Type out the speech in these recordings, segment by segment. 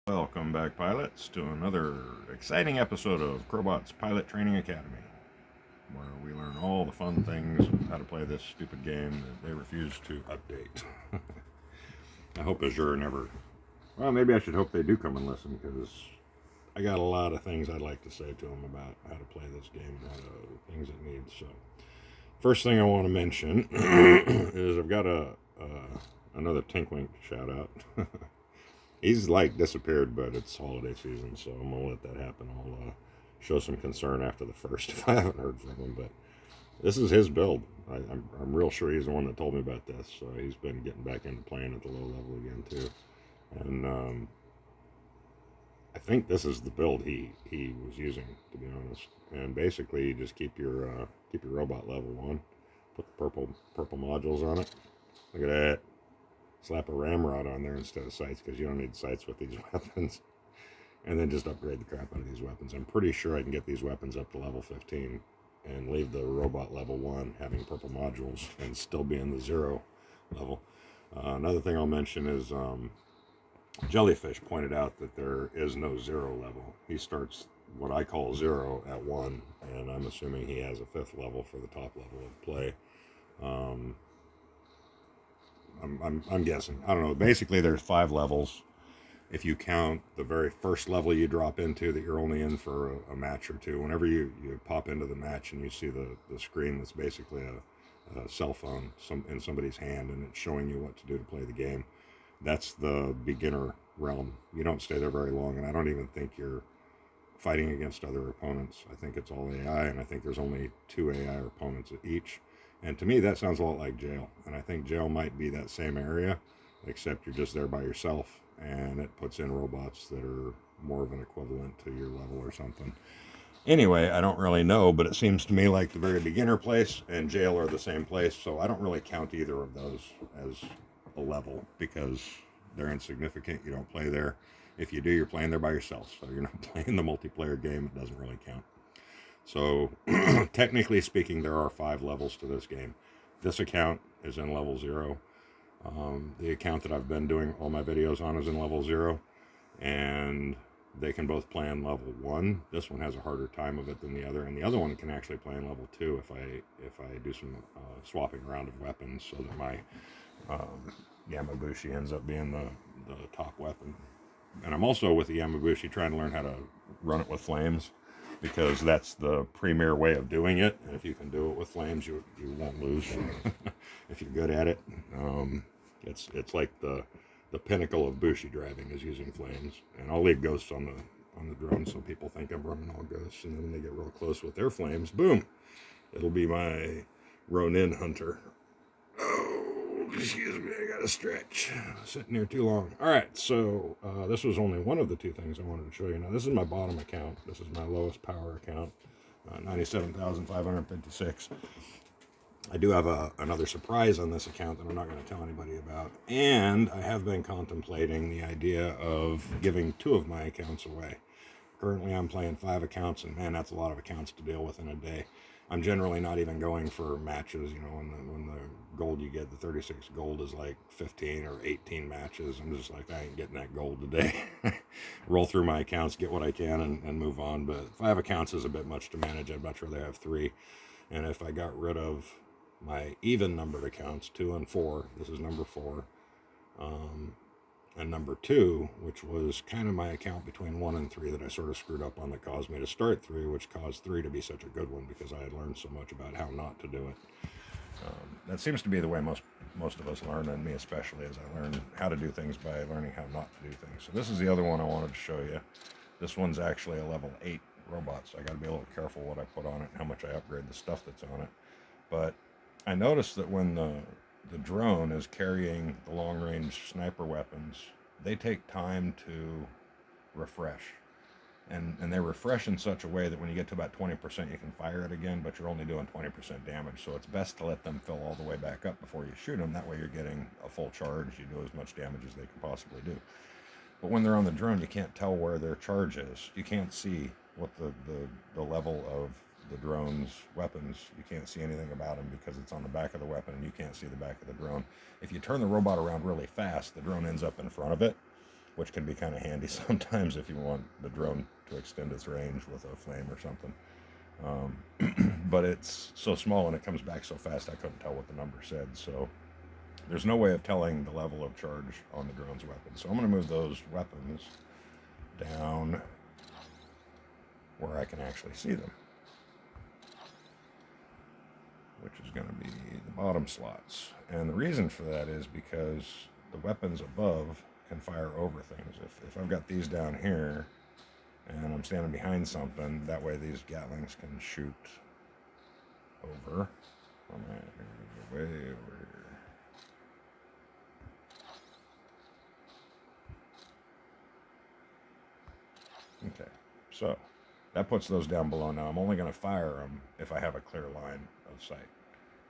Welcome back, pilots, to another exciting episode of Crowbot's Pilot Training Academy, where we learn all the fun things of how to play this stupid game that they refuse to update. I hope Azure never. Well, maybe I should hope they do come and listen, because I got a lot of things I'd like to say to them about how to play this game and things it needs. So, first thing I want to mention is I've got another Tinkwink shout out. He's like disappeared, but it's holiday season, so I'm gonna let that happen. I'll show some concern after the first if I haven't heard from him. But this is his build. I'm real sure he's the one that told me about this. So he's been getting back into playing at the low level again too, and I think this is the build he was using, to be honest. And basically, you just keep your robot level 1, put the purple modules on it. Look at that. Slap a ramrod on there instead of sights, because you don't need sights with these weapons. And then just upgrade the crap out of these weapons. I'm pretty sure I can get these weapons up to level 15 and leave the robot level 1 having purple modules and still be in the 0 level. Another thing I'll mention is Jellyfish pointed out that there is no 0 level. He starts what I call 0 at 1, and I'm assuming he has a 5th level for the top level of play. I'm guessing. I don't know. Basically, there's 5 levels. If you count the very first level you drop into, that you're only in for a match or two. Whenever you pop into the match and you see the screen that's basically a cell phone in somebody's hand, and it's showing you what to do to play the game, that's the beginner realm. You don't stay there very long, and I don't even think you're fighting against other opponents. I think it's all AI, and I think there's only 2 AI opponents at each. And to me, that sounds a lot like jail. And I think jail might be that same area, except you're just there by yourself, and it puts in robots that are more of an equivalent to your level or something. Anyway, I don't really know, but it seems to me like the very beginner place and jail are the same place, so I don't really count either of those as a level, because they're insignificant. You don't play there. If you do, you're playing there by yourself, so you're not playing the multiplayer game. It doesn't really count. So, technically speaking, there are 5 levels to this game. This account is in level 0. The account that I've been doing all my videos on is in level 0. And they can both play in level 1. This one has a harder time of it than the other. And the other one can actually play in level 2 if I do some swapping around of weapons, so that my Yamabushi ends up being the top weapon. And I'm also, with the Yamabushi, trying to learn how to run it with flames, because that's the premier way of doing it. And if you can do it with flames, you won't lose if you're good at it. It's like the pinnacle of booshi driving is using flames. And I'll leave ghosts on the drone, so people think I'm running all ghosts. And then when they get real close with their flames, boom, it'll be my Ronin hunter. Oh, excuse me, I gotta stretch. Sitting here too long. All right, so this was only one of the 2 things I wanted to show you. Now, this is my bottom account. This is my lowest power account, 97,556. I do have another surprise on this account that I'm not going to tell anybody about. And I have been contemplating the idea of giving 2 of my accounts away. Currently, I'm playing 5 accounts, and man, that's a lot of accounts to deal with in a day. I'm generally not even going for matches. You know, when the gold you get, the 36 gold, is like 15 or 18 matches. I'm just like, I ain't getting that gold today. Roll through my accounts, get what I can, and move on. But 5 accounts is a bit much to manage. I'd much rather have 3. And if I got rid of my even numbered accounts, 2 and 4, this is number 4, and number 2, which was kind of my account between 1 and 3 that I sort of screwed up on, that caused me to start 3, which caused 3 to be such a good one, because I had learned so much about how not to do it. That seems to be the way most of us learn, and me especially, as I learn how to do things by learning how not to do things. So this is the other one I wanted to show you. This one's actually a level 8 robot, so I got to be a little careful what I put on it and how much I upgrade the stuff that's on it. But I noticed that when the drone is carrying the long-range sniper weapons, they take time to refresh. And they refresh in such a way that when you get to about 20%, you can fire it again, but you're only doing 20% damage. So it's best to let them fill all the way back up before you shoot them. That way you're getting a full charge. You do as much damage as they can possibly do. But when they're on the drone, you can't tell where their charge is. You can't see what the level of the drone's weapons. You can't see anything about them because it's on the back of the weapon, and you can't see the back of the drone. If you turn the robot around really fast, the drone ends up in front of it, which can be kind of handy sometimes if you want the drone to extend its range with a flame or something. But it's so small and it comes back so fast, I couldn't tell what the number said. So there's no way of telling the level of charge on the drone's weapon. So I'm going to move those weapons down where I can actually see them, which is going to be the bottom slots. And the reason for that is because the weapons above can fire over things. If I've got these down here and I'm standing behind something, that way these Gatlings can shoot over. I'm at way over here. Okay, so that puts those down below. Now I'm only going to fire them if I have a clear line of sight.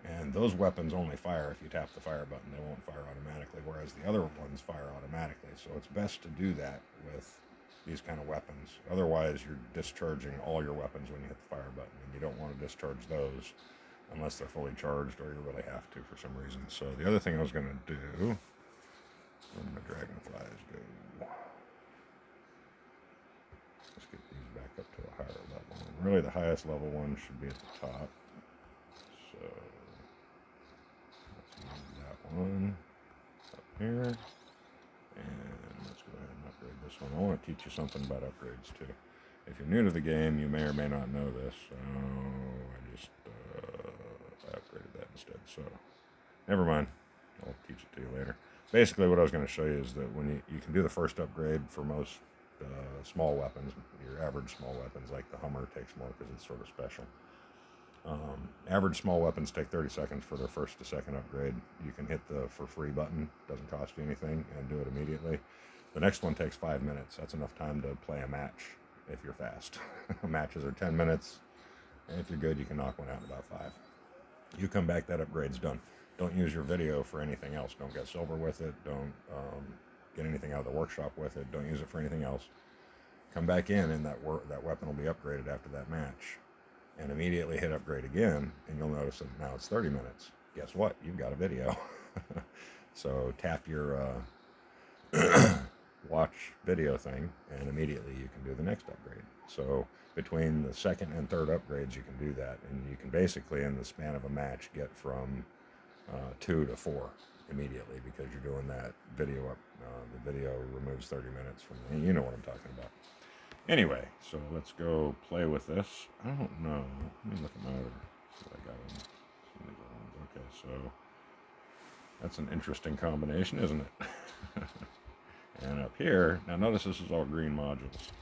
And those weapons only fire if you tap the fire button. They won't fire automatically, whereas the other ones fire automatically. So it's best to do that with these kind of weapons. Otherwise, you're discharging all your weapons when you hit the fire button, and you don't want to discharge those unless they're fully charged or you really have to for some reason. So the other thing I was going to do, where did my dragonflies go? Let's get these back up to a higher level. And really, the highest level one should be at the top. So let's move that one up here. And let's go ahead and upgrade this one. I want to teach you something about upgrades too. If you're new to the game, you may or may not know this. So I just I upgraded that instead. So never mind. I'll teach it to you later. Basically, what I was going to show you is that when you can do the first upgrade for most small weapons, your average small weapons, like the Hummer takes more because it's sort of special. Average small weapons take 30 seconds for their first to second upgrade. You can hit the for free button, doesn't cost you anything, and do it immediately. The next one takes 5 minutes. That's enough time to play a match if you're fast. Matches are 10 minutes, and if you're good, you can knock one out in about 5. You come back, that upgrade's done. Don't use your video for anything else. Don't get silver with it. Don't get anything out of the workshop with it. Don't use it for anything else. Come back in, and that weapon will be upgraded after that match. And immediately hit upgrade again, and you'll notice that now it's 30 minutes. Guess what? You've got a video. So tap your watch video thing, and immediately you can do the next upgrade. So between the second and third upgrades, you can do that, and you can basically, in the span of a match, get from 2 to 4 immediately because you're doing that video up. The video removes 30 minutes from you know what I'm talking about. Anyway, so let's go play with this. I don't know. Let me look at my other. See what I got on some of these other ones. Okay, so that's an interesting combination, isn't it? And up here, now notice this is all green modules,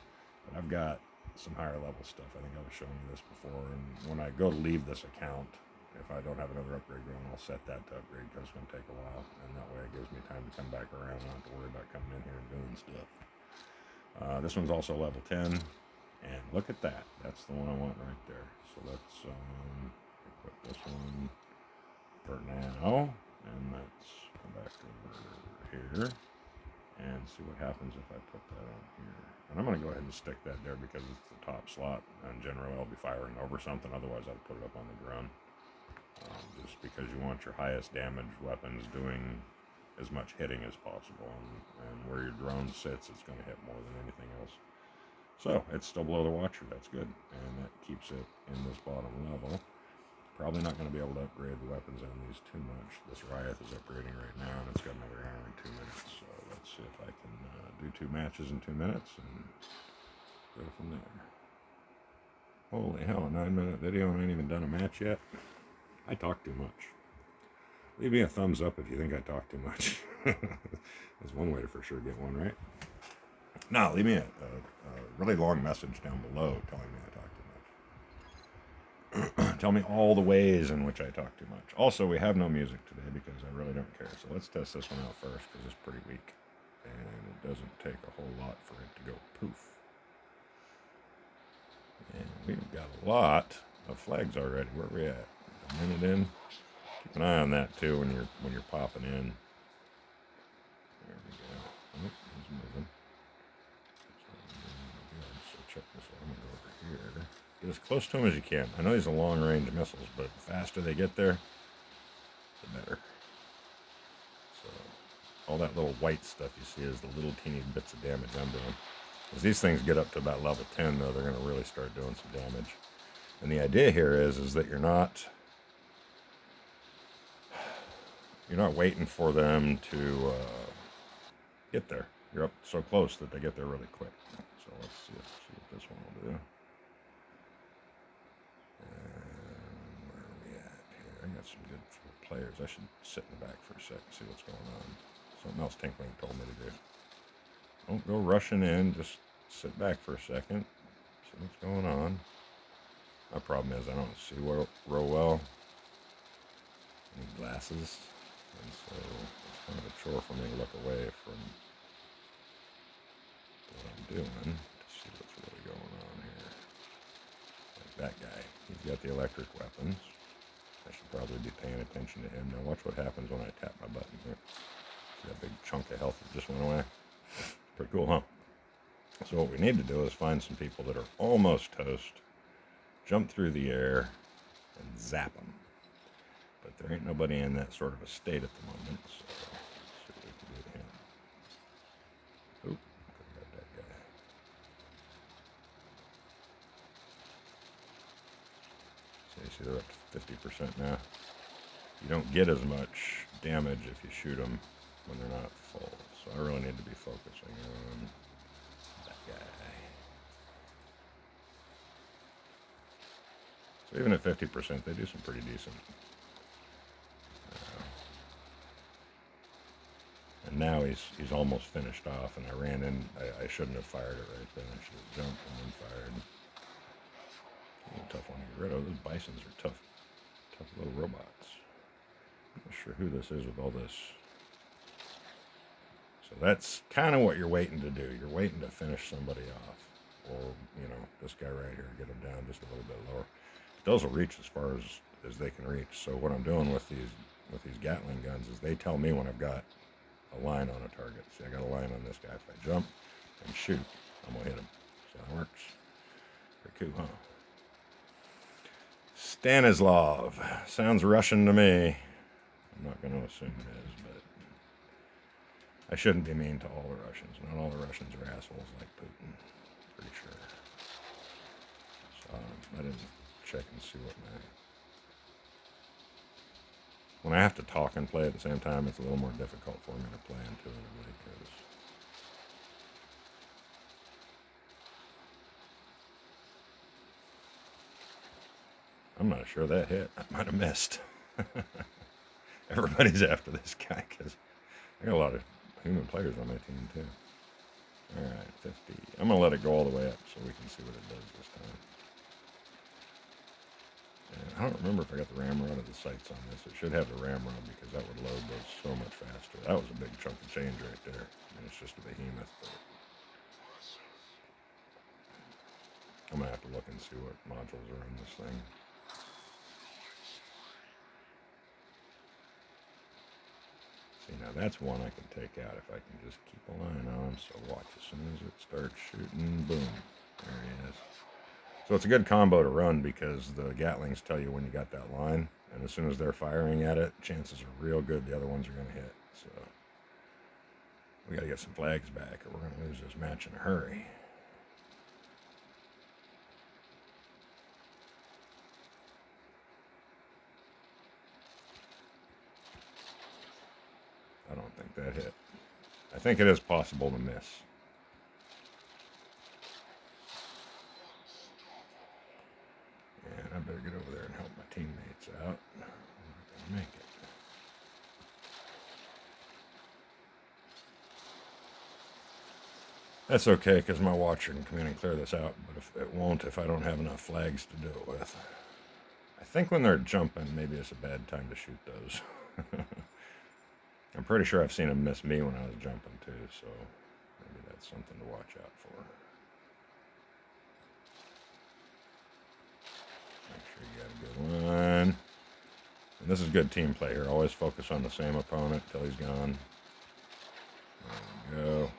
but I've got some higher level stuff. I think I was showing you this before. And when I go to leave this account, if I don't have another upgrade going, I'll set that to upgrade because it's going to take a while. And that way it gives me time to come back around. I don't have to worry about coming in here and doing stuff. This one's also level 10, and look at that. That's the one I want right there. So let's put this one for now, and let's come back over here and see what happens if I put that on here. And I'm going to go ahead and stick that there because it's the top slot, and generally I'll be firing over something. Otherwise, I'd put it up on the ground, just because you want your highest damage weapons doing as much hitting as possible, and where your drone sits, it's going to hit more than anything else. So it's still below the watcher. That's good, and that keeps it in this bottom level. Probably not going to be able to upgrade the weapons on these too much. This Riot is upgrading right now, and it's got another hour and 2 minutes. So let's see if I can do 2 matches in 2 minutes and go from there. Holy hell, a 9-minute video and I ain't even done a match yet. I talk too much. Leave me a thumbs up if you think I talk too much. There's one way to for sure get one, right? No, leave me a really long message down below telling me I talk too much. Tell me all the ways in which I talk too much. Also, we have no music today because I really don't care. So let's test this one out first because it's pretty weak. And it doesn't take a whole lot for it to go poof. And we've got a lot of flags already. Where are we at? A minute in? Keep an eye on that too when you're popping in. There we go. Oh, he's moving. So check this out. I'm gonna go over here. Get as close to him as you can. I know these are long-range missiles, but the faster they get there, the better. So all that little white stuff you see is the little teeny bits of damage I'm doing. As these things get up to about level 10, though, they're going to really start doing some damage. And the idea here is that you're not waiting for them to get there. You're up so close that they get there really quick. So let's see what this one will do. And where are we at here? I got some good players. I should sit in the back for a sec and see what's going on. Something else Tinkling told me to do. Don't go rushing in. Just sit back for a second. See what's going on. My problem is I don't see real well. I need glasses. And so it's kind of a chore for me to look away from what I'm doing to see what's really going on here. Like that guy. He's got the electric weapons. I should probably be paying attention to him. Now watch what happens when I tap my button here. See that big chunk of health that just went away? Pretty cool, huh? So what we need to do is find some people that are almost toast, jump through the air, and zap them. But there ain't nobody in that sort of a state at the moment, so let's see what we can do to him. Oop, could have got that guy. So you see they're up to 50% now. You don't get as much damage if you shoot them when they're not full. So I really need to be focusing on that guy. So even at 50%, they do some pretty decent. And now he's almost finished off, and I ran in. I shouldn't have fired it right then. I should have jumped and then fired. A tough one to get rid of. Those bisons are tough little robots. I'm not sure who this is with all this. So that's kind of what you're waiting to do. You're waiting to finish somebody off. Or, this guy right here, get him down just a little bit lower. But those will reach as far as they can reach. So what I'm doing with these Gatling guns is they tell me when I've got a line on a target. See, I got a line on this guy. If I jump and shoot, I'm going to hit him. So that works. Pretty cool, huh? Stanislav. Sounds Russian to me. I'm not going to assume it is, but I shouldn't be mean to all the Russians. Not all the Russians are assholes like Putin. Pretty sure. So I didn't check and see when I have to talk and play at the same time, it's a little more difficult for me to play intuitively because I'm not sure that hit. I might have missed. Everybody's after this guy because I got a lot of human players on my team too. All right, 50. I'm going to let it go all the way up so we can see what it does this time. I don't remember if I got the ramrod or the sights on this. It should have the ramrod because that would load those so much faster. That was a big chunk of change right there. I mean, it's just a behemoth, but I'm going to have to look and see what modules are in this thing. See, now that's one I can take out if I can just keep a line on him. So watch, as soon as it starts shooting, boom, there he is. So it's a good combo to run because the Gatlings tell you when you got that line, and as soon as they're firing at it, chances are real good the other ones are going to hit. So we got to get some flags back or we're going to lose this match in a hurry. I don't think that hit. I think it is possible to miss. And I better get over there and help my teammates out. I'm not gonna make it. That's okay, because my watcher can come in and clear this out, but if it won't if I don't have enough flags to do it with. I think when they're jumping, maybe it's a bad time to shoot those. I'm pretty sure I've seen them miss me when I was jumping too, so maybe that's something to watch out for. Make sure you got a good one. And this is good team play here. Always focus on the same opponent until he's gone. There we go.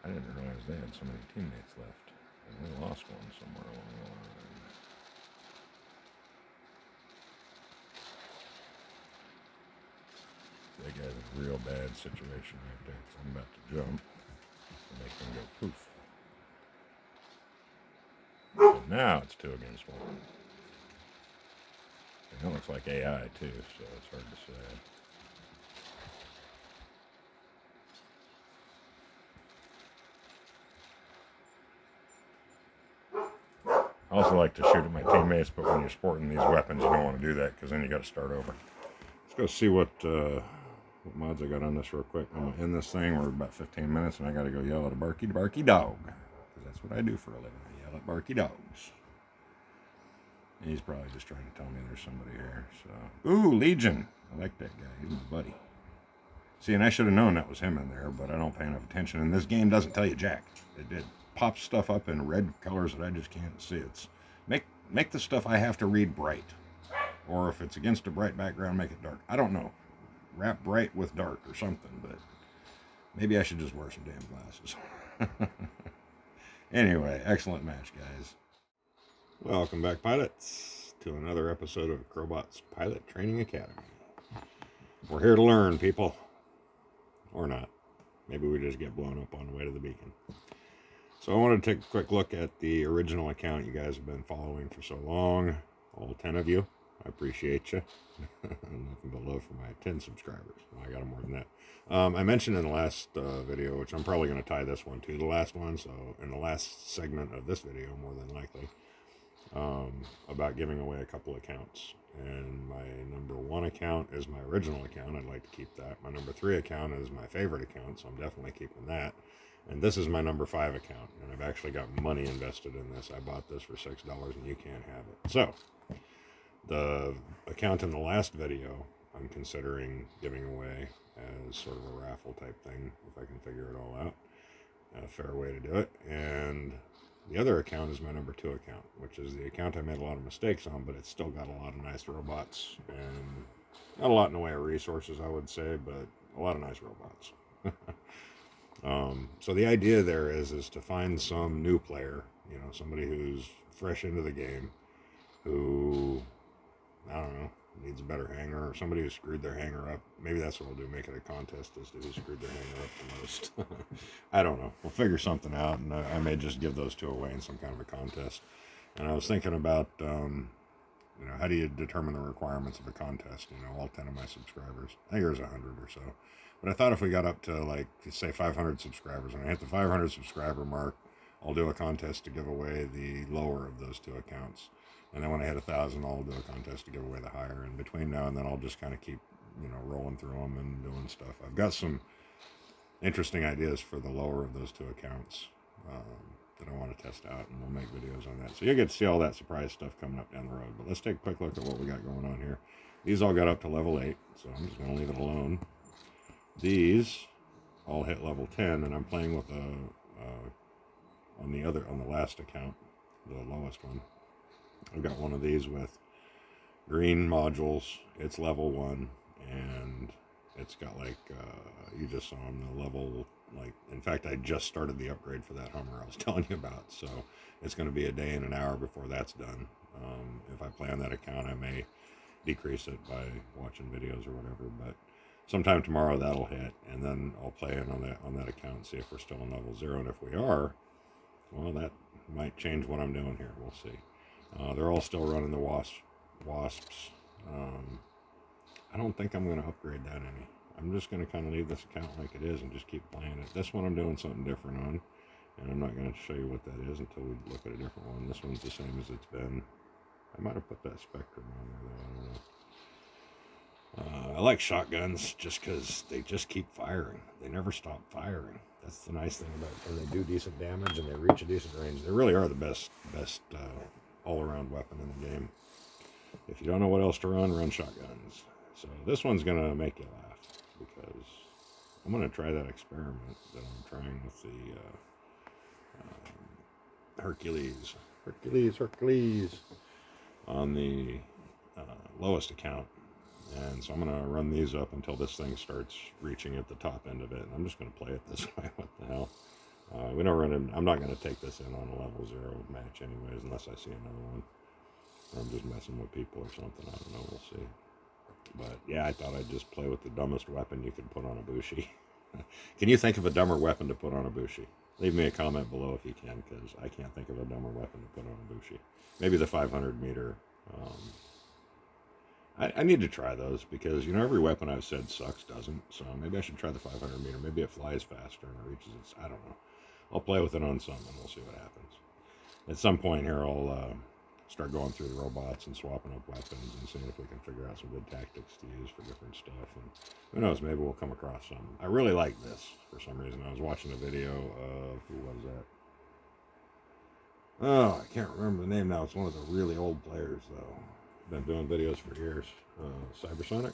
I didn't realize they had so many teammates left. And we lost one somewhere along the line. That guy's real bad situation right there. So I'm about to jump and make them go poof. And now it's 2 against 1. It looks like AI too, so it's hard to say. I also like to shoot at my teammates, but when you're sporting these weapons, you don't want to do that because then you got to start over. Let's go see what mods I got on this real quick. I'm gonna end this thing. We're about 15 minutes, and I got to go yell at a barky dog because that's what I do for a living. I yell at barky dogs. And he's probably just trying to tell me there's somebody here. So, ooh, Legion. I like that guy. He's my buddy. See, and I should have known that was him in there, but I don't pay enough attention. And this game doesn't tell you jack. It pops stuff up in red colors that I just can't see. It's make the stuff I have to read bright, or if it's against a bright background, make it dark. I don't know. Wrap bright with dark or something, but maybe I should just wear some damn glasses. Anyway, excellent match, guys. Welcome back, pilots, to another episode of Crowbot's Pilot Training Academy. We're here to learn, people. Or not. Maybe we just get blown up on the way to the beacon. So I wanted to take a quick look at the original account you guys have been following for so long. All 10 of you. I appreciate you. Nothing but love for my 10 subscribers. Well, I got them more than that. I mentioned in the last video, which I'm probably going to tie this one to the last one, so in the last segment of this video, more than likely, about giving away a couple accounts. And my number 1 account is my original account. I'd like to keep that. My number 3 account is my favorite account, so I'm definitely keeping that. And this is my number 5 account, and I've actually got money invested in this. I bought this for $6, and you can't have it. So, the account in the last video, I'm considering giving away as sort of a raffle type thing, if I can figure it all out. A fair way to do it. And the other account is my number 2 account, which is the account I made a lot of mistakes on, but it's still got a lot of nice robots, and not a lot in the way of resources, I would say, but a lot of nice robots. So the idea there is to find some new player, somebody who's fresh into the game, who, I don't know, needs a better hanger, or somebody who screwed their hanger up. Maybe that's what we'll do, make it a contest as to who screwed their hanger up the most. I don't know. We'll figure something out, and I may just give those 2 away in some kind of a contest. And I was thinking about, how do you determine the requirements of a contest? All 10 of my subscribers. I think there's 100 or so. But I thought if we got up to, say 500 subscribers, and I hit the 500 subscriber mark, I'll do a contest to give away the lower of those 2 accounts. And then when I hit 1,000, I'll do a contest to give away the higher. And between now and then, I'll just kind of keep, rolling through them and doing stuff. I've got some interesting ideas for the lower of those 2 accounts that I want to test out, and we'll make videos on that. So you'll get to see all that surprise stuff coming up down the road. But let's take a quick look at what we got going on here. These all got up to level 8, so I'm just going to leave it alone. These all hit level 10, and I'm playing with on the last account, the lowest one. I've got one of these with green modules. It's level 1, and it's got you just saw them, the level, in fact, I just started the upgrade for that Hummer I was telling you about, so it's going to be a day and an hour before that's done. If I play on that account, I may decrease it by watching videos or whatever, but sometime tomorrow that'll hit, and then I'll play in on that account and see if we're still on level 0, and if we are, well, that might change what I'm doing here. We'll see. They're all still running the wasps. I don't think I'm going to upgrade that any. I'm just going to kind of leave this account like it is and just keep playing it. This one I'm doing something different on, and I'm not going to show you what that is until we look at a different one. This one's the same as it's been. I might have put that Spectrum on there, though. I don't know. I like shotguns just because they just keep firing. They never stop firing. That's the nice thing about it. And they do decent damage, and they reach a decent range. They really are the best all-around weapon in the game. If you don't know what else to run shotguns. So this one's going to make you laugh, because I'm going to try that experiment that I'm trying with the Hercules on the lowest account. And so I'm going to run these up until this thing starts reaching at the top end of it. And I'm just going to play it this way. What the hell? We don't run in. I'm not going to take this in on a level 0 match anyways, unless I see another one. Or I'm just messing with people or something. I don't know. We'll see. But yeah, I thought I'd just play with the dumbest weapon you could put on a booshi. Can you think of a dumber weapon to put on a booshi? Leave me a comment below if you can, because I can't think of a dumber weapon to put on a booshi. Maybe the 500 meter. I need to try those because, every weapon I've said sucks doesn't. So maybe I should try the 500 meter. Maybe it flies faster and it reaches its. I don't know. I'll play with it on something. We'll see what happens. At some point here, I'll start going through the robots and swapping up weapons and seeing if we can figure out some good tactics to use for different stuff. And who knows, maybe we'll come across some. I really like this for some reason. I was watching a video of, who was that? Oh, I can't remember the name now. It's one of the really old players, though. Been doing videos for years. Cybersonic?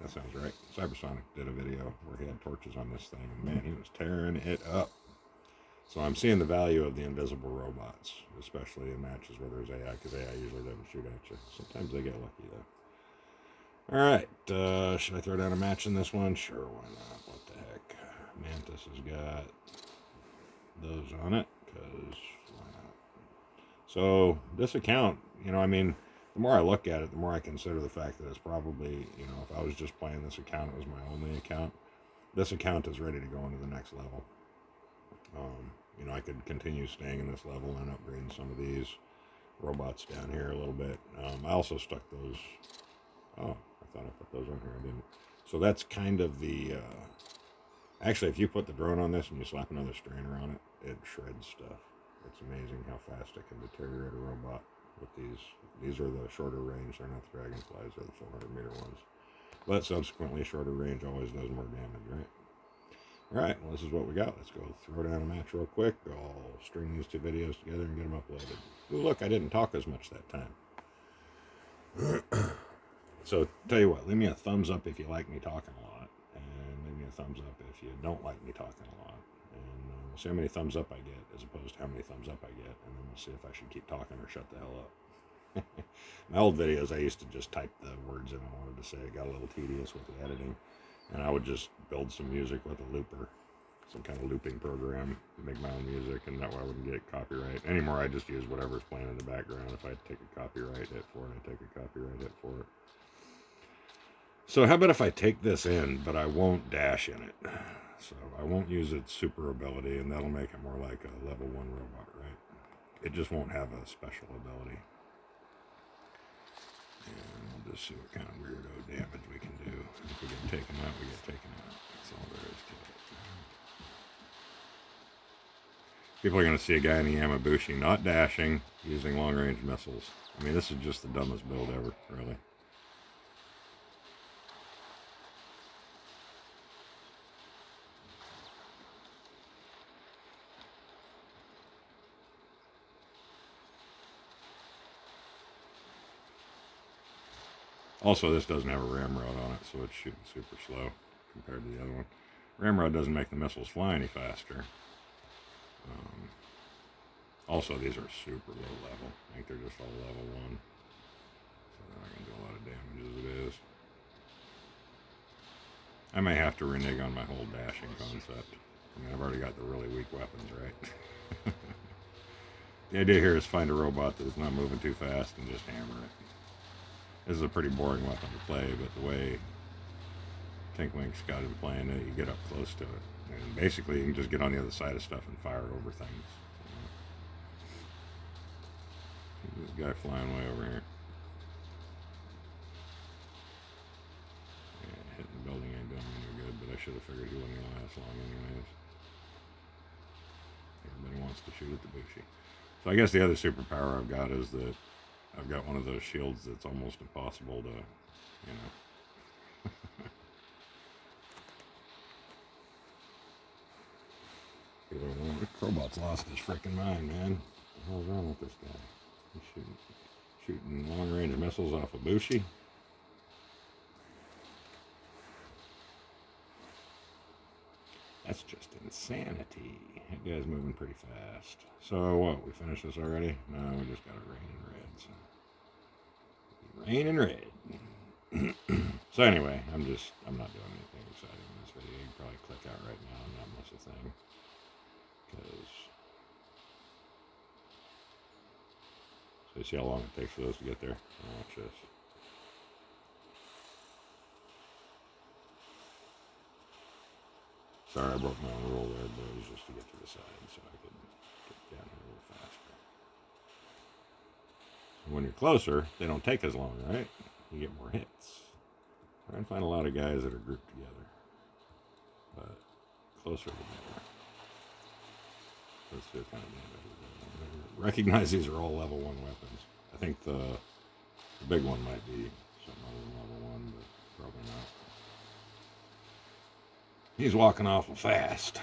That sounds right. Cybersonic did a video where he had torches on this thing, and man, he was tearing it up. So I'm seeing the value of the invisible robots, especially in matches where there's AI, because AI usually doesn't shoot at you. Sometimes they get lucky, though. All right, should I throw down a match in this one? Sure, why not? What the heck? Mantis has got those on it, because why not? So this account, the more I look at it, the more I consider the fact that it's probably, if I was just playing this account, it was my only account. This account is ready to go into the next level. I could continue staying in this level and upgrading some of these robots down here a little bit. I also stuck those. Oh, I thought I put those on here. I didn't. So that's kind of the. Actually, if you put the drone on this and you slap another strainer on it, it shreds stuff. It's amazing how fast it can deteriorate a robot with these. These are the shorter range. They're not the dragonflies. They're the 400 meter ones. But subsequently, shorter range always does more damage, right? All right, well, this is what we got. Let's go throw down a match real quick. I'll string these two videos together and get them uploaded. Ooh, look, I didn't talk as much that time. So, tell you what, leave me a thumbs up if you like me talking a lot, and leave me a thumbs up if you don't like me talking a lot. And we'll see how many thumbs up I get as opposed to how many thumbs up I get, and then we'll see if I should keep talking or shut the hell up. My old videos, I used to just type the words in I wanted to say. It got a little tedious with the editing. And I would just build some music with a looper, some kind of looping program, make my own music, and that way I wouldn't get copyright. Anymore, I just use whatever's playing in the background. If I take a copyright hit for it, I take a copyright hit for it. So how about if I take this in, but I won't dash in it? So I won't use its super ability, and that'll make it more like a level 1 robot, right? It just won't have a special ability. And we'll just see what kind of weirdo damage we can do. If we get taken out, we get taken out. That's all there is to it. People are going to see a guy in the Yamabushi not dashing, using long-range missiles. I mean, this is just the dumbest build ever, really. Also, this doesn't have a ramrod on it, so it's shooting super slow compared to the other one. Ramrod doesn't make the missiles fly any faster. Also, these are super low level. I think they're just all level 1. So they're not going to do a lot of damage as it is. I may have to renege on my whole dashing concept. I mean, I've already got the really weak weapons, right? The idea here is find a robot that's not moving too fast and just hammer it. This is a pretty boring weapon to play, but the way Tinklink's got him playing it, you get up close to it. And basically, you can just get on the other side of stuff and fire over things. This guy flying way over here. Yeah, hitting the building ain't doing me no good, but I should have figured he wasn't going to last long anyways. Everybody wants to shoot at the booshi. So I guess the other superpower I've got is that I've got one of those shields that's almost impossible to, Crowbot's lost his freaking mind, man. What the hell's wrong with this guy? He's shooting long-range missiles off a booshi. That's just insanity. That guy's moving pretty fast. So what? We finished this already? No, we just got it raining red. Raining red. So anyway, I'm not doing anything exciting in this video. You can probably click out right now and not miss a thing. So you see how long it takes for those to get there? Watch this. Sorry, I broke my own rule there, but it was just to get to the side so I could get down here a little faster. So when you're closer, they don't take as long, right? You get more hits. Try and find a lot of guys that are grouped together. But closer the better. Let's see what kind of damage we're doing. Recognize these are all level 1 weapons. I think the big one might be something other than level 1, but probably not. He's walking awful fast. The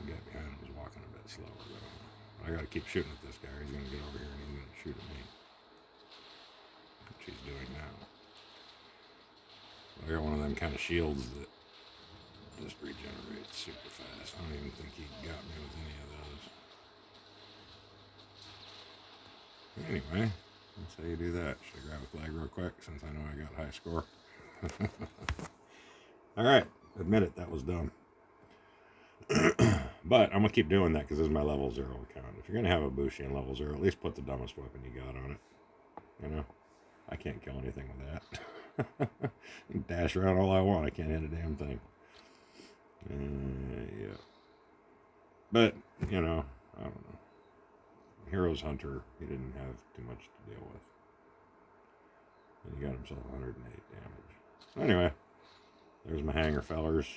guy behind him is walking a bit slower, though. I gotta keep shooting at this guy. He's gonna get over here and he's gonna shoot at me. Which he's doing now. I got one of them kind of shields that just regenerates super fast. I don't even think he got me with any of those. Anyway, that's how you do that. Should I grab a flag real quick since I know I got high score? Alright, admit it, that was dumb. But I'm going to keep doing that because this is my level 0 account. If you're going to have a booshi in level 0, at least put the dumbest weapon you got on it. You know? I can't kill anything with that. I can dash around all I want. I can't hit a damn thing. Yeah. But, you know, I don't know. Hero's Hunter, he didn't have too much to deal with. And he got himself 108 damage. Anyway, there's my hanger fellers.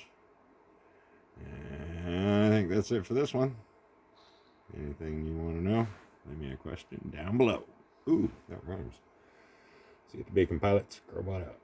And I think that's it for this one. Anything you want to know, leave me a question down below. Ooh, that rhymes. See you at the Bacon Pilots. Crowbot out.